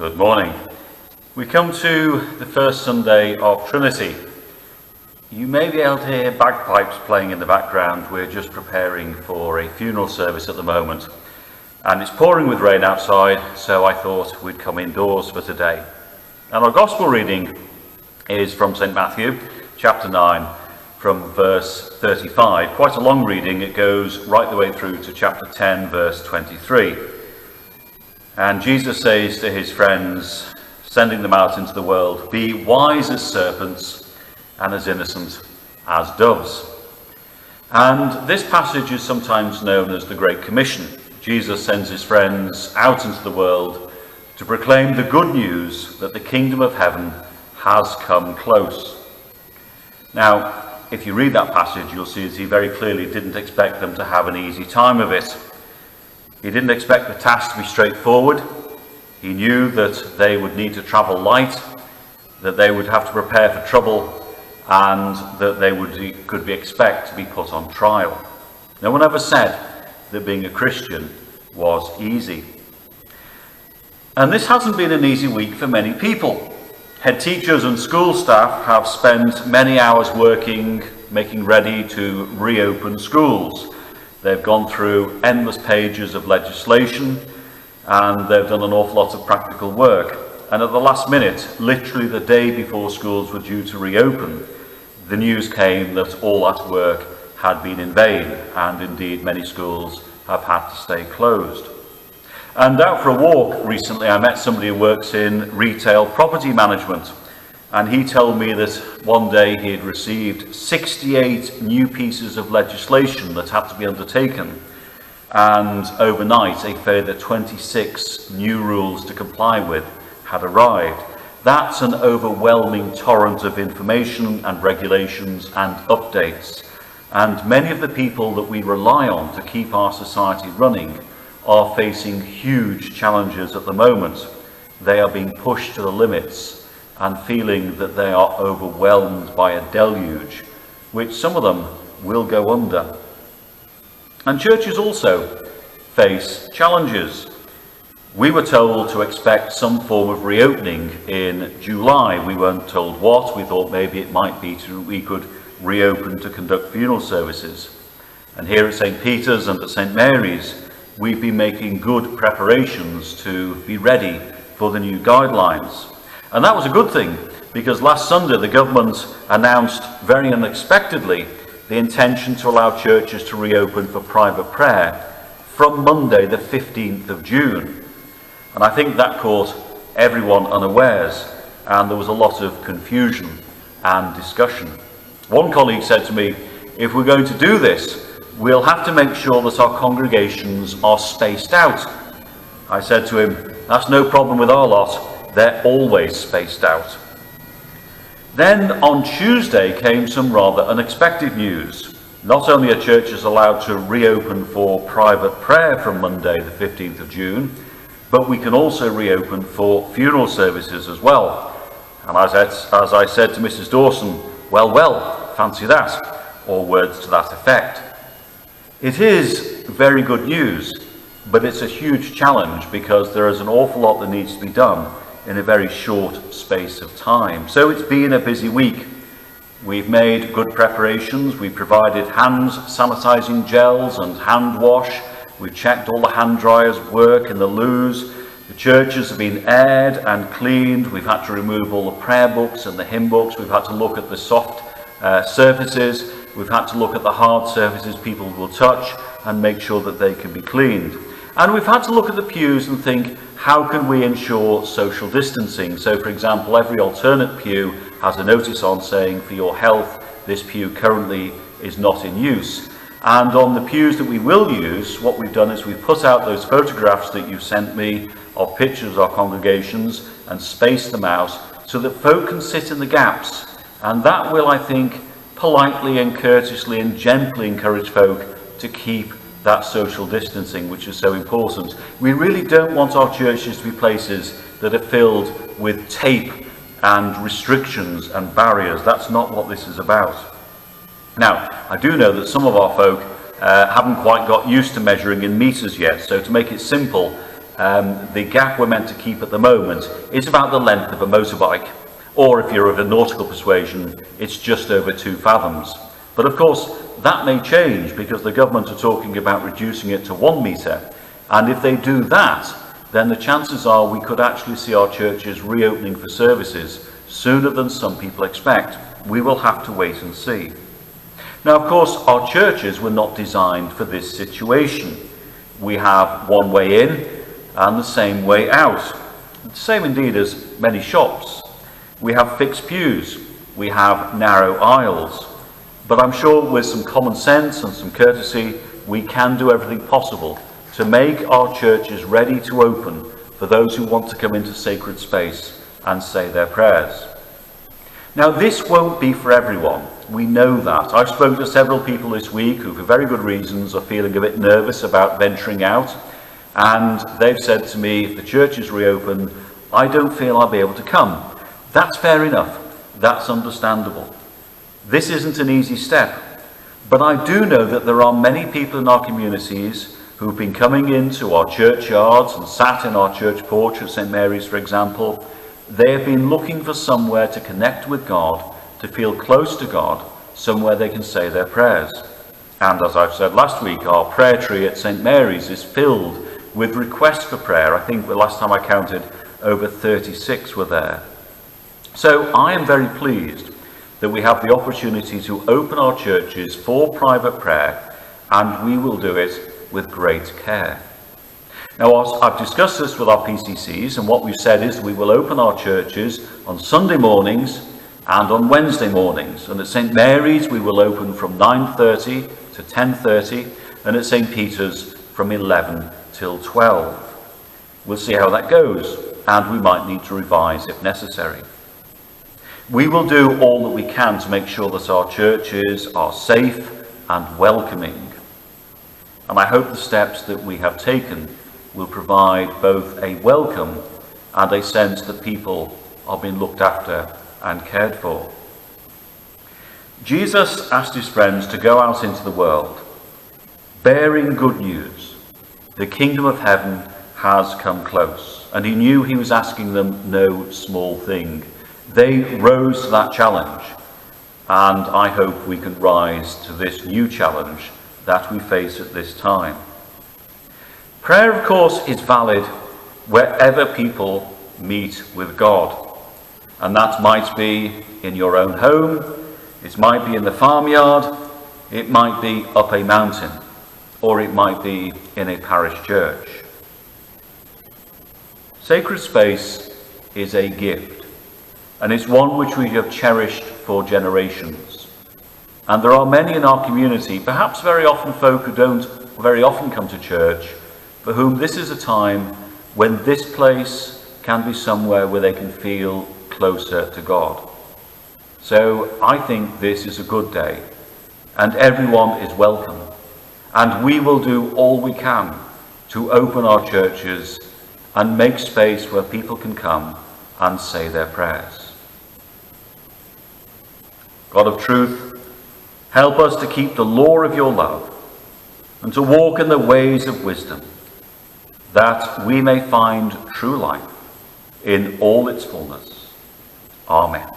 Good morning. We come to the first Sunday of Trinity. You may be able to hear bagpipes playing in the background. We're just preparing for a funeral service at the moment. And it's pouring with rain outside, so I thought we'd come indoors for today. And our Gospel reading is from St. Matthew, chapter 9, from verse 35. Quite a long reading. It goes right the way through to chapter 10, verse 23. And Jesus says to his friends, sending them out into the world, "Be wise as serpents and as innocent as doves." And this passage is sometimes known as the Great Commission. Jesus sends his friends out into the world to proclaim the good news that the kingdom of heaven has come close. Now, if you read that passage, you'll see that he very clearly didn't expect them to have an easy time of it. He didn't expect the task to be straightforward. He knew that they would need to travel light, that they would have to prepare for trouble, and that they could be expected to be put on trial. No one ever said that being a Christian was easy. And this hasn't been an easy week for many people. Head teachers and school staff have spent many hours working, making ready to reopen schools. They've gone through endless pages of legislation, and they've done an awful lot of practical work. And at the last minute, literally the day before schools were due to reopen, the news came that all that work had been in vain, and indeed many schools have had to stay closed. And out for a walk recently, I met somebody who works in retail property management, and he told me that one day he had received 68 new pieces of legislation that had to be undertaken, and overnight a further 26 new rules to comply with had arrived. That's an overwhelming torrent of information and regulations and updates, and many of the people that we rely on to keep our society running are facing huge challenges at the moment. They are being pushed to the limits and feeling that they are overwhelmed by a deluge, which some of them will go under. And churches also face challenges. We were told to expect some form of reopening in July. We weren't told what. We thought maybe it might be we could reopen to conduct funeral services. And here at St. Peter's and at St. Mary's, we've been making good preparations to be ready for the new guidelines. And that was a good thing, because last Sunday the government announced very unexpectedly the intention to allow churches to reopen for private prayer from Monday the 15th of June. And I think that caught everyone unawares, and there was a lot of confusion and discussion. One colleague said to me, "If we're going to do this, we'll have to make sure that our congregations are spaced out." I said to him, "That's no problem with our lot. They're always spaced out." Then on Tuesday came some rather unexpected news. Not only are churches allowed to reopen for private prayer from Monday the 15th of June, but we can also reopen for funeral services as well. And as I said to Mrs. Dawson, well, fancy that, or words to that effect. It is very good news, but it's a huge challenge because there is an awful lot that needs to be done in a very short space of time. So it's been a busy week. We've made good preparations. We've provided hand sanitizing gels and hand wash. We've checked all the hand dryers work in the loos. The churches have been aired and cleaned. We've had to remove all the prayer books and the hymn books. We've had to look at the soft surfaces. We've had to look at the hard surfaces people will touch and make sure that they can be cleaned. And we've had to look at the pews and think, how can we ensure social distancing? So, for example, every alternate pew has a notice on saying, "For your health, this pew currently is not in use." And on the pews that we will use, what we've done is we've put out those photographs that you sent me of pictures of our congregations and spaced them out so that folk can sit in the gaps. And that will, I think, politely and courteously and gently encourage folk to keep that social distancing, which is so important. We really don't want our churches to be places that are filled with tape and restrictions and barriers. That's not what this is about. Now, I do know that some of our folk haven't quite got used to measuring in meters yet, so to make it simple, the gap we're meant to keep at the moment is about the length of a motorbike, or if you're of a nautical persuasion, it's just over 2 fathoms. But of course, that may change because the government are talking about reducing it to 1 metre, and if they do that, then the chances are we could actually see our churches reopening for services sooner than some people expect. We will have to wait and see. Now, of course, our churches were not designed for this situation. We have one way in and the same way out. The same indeed as many shops. We have fixed pews. We have narrow aisles. But I'm sure with some common sense and some courtesy, we can do everything possible to make our churches ready to open for those who want to come into sacred space and say their prayers. Now, this won't be for everyone. We know that. I've spoken to several people this week who, for very good reasons, are feeling a bit nervous about venturing out. And they've said to me, if the churches reopen, I don't feel I'll be able to come. That's fair enough. That's understandable. This isn't an easy step. But I do know that there are many people in our communities who've been coming into our churchyards and sat in our church porch at St. Mary's, for example. They have been looking for somewhere to connect with God, to feel close to God, somewhere they can say their prayers. And as I've said last week, our prayer tree at St. Mary's is filled with requests for prayer. I think the last time I counted, over 36 were there. So I am very pleased that we have the opportunity to open our churches for private prayer, and we will do it with great care. Now, I've discussed this with our PCCs, and what we've said is we will open our churches on Sunday mornings and on Wednesday mornings. And at St. Mary's, we will open from 9:30 to 10:30, and at St. Peter's from 11 till 12. We'll see how that goes, and we might need to revise if necessary. We will do all that we can to make sure that our churches are safe and welcoming. And I hope the steps that we have taken will provide both a welcome and a sense that people are being looked after and cared for. Jesus asked his friends to go out into the world, bearing good news. The kingdom of heaven has come close, and he knew he was asking them no small thing. They rose to that challenge, and I hope we can rise to this new challenge that we face at this time. Prayer, of course, is valid wherever people meet with God. And that might be in your own home, it might be in the farmyard, it might be up a mountain, or it might be in a parish church. Sacred space is a gift, and it's one which we have cherished for generations. And there are many in our community, perhaps very often folk who don't very often come to church, for whom this is a time when this place can be somewhere where they can feel closer to God. So I think this is a good day, and everyone is welcome. And we will do all we can to open our churches and make space where people can come and say their prayers. God of truth, help us to keep the law of your love and to walk in the ways of wisdom, that we may find true life in all its fullness. Amen.